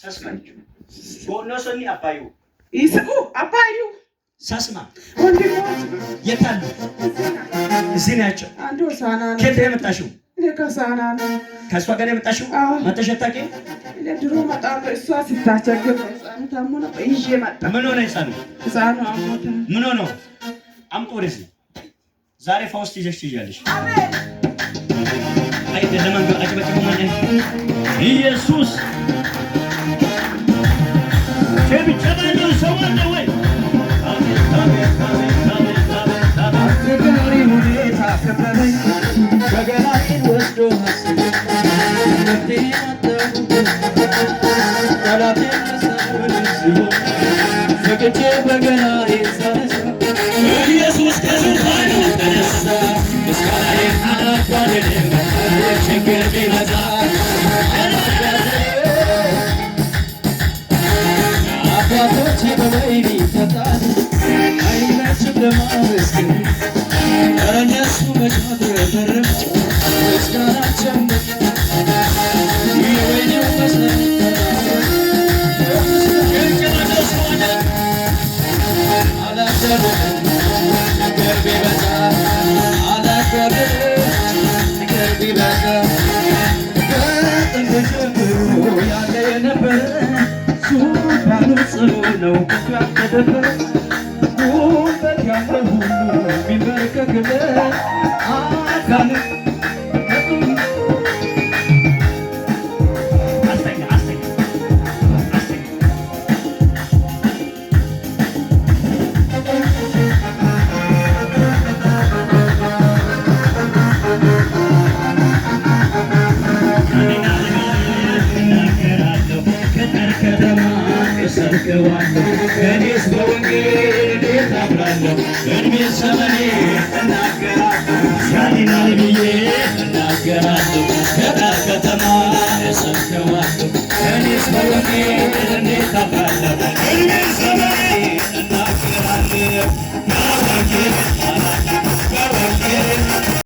Sasma. Bono sonni apayu. Isaku apayu. Sasma. Ondi mo. Yetalu. Zinacho. Ando sana. Kete metashu. Leka sana. Kaswa gane metashu. Matashata ke? Le duro mata እሷ ስታቸግር ታሙና ይዤ መጣ ምን ሆነ ይሳሉ ሳኑ አሞታ ምን ሆነ አምጡ ወደዚህ ዛሬ ፋውስት ይዘሽ ትያለሽ አሜን አይ ለማንገር አጭበጭቡ ማን ኢየሱስ ከብቻ ነው ሰው አለ ወይ አሜን አሜን አሜን አሜን አሜን ሁኔታ ከበበኝ በገላዬን ወስዶ ኢየሱስ ከዙፋኑ ተነሳ ምስጋናዬን አላቋርጥም ችግር ቢመጣ አባቶቼ በወይኒ ይጠጣል አይመችም ለማመስገን እነሱ መጫት ተረፍ ምስጋናቸው የወይኒው መስለት ከኔስ በወንጌል ታብራለሁ እድሜ ዘመኔ እናገራለሁ ያድናል ብዬ እናገራለሁ ገጠር ከተማ እሰብከዋለሁ ከኔስ በወንጌል ታብራለሁ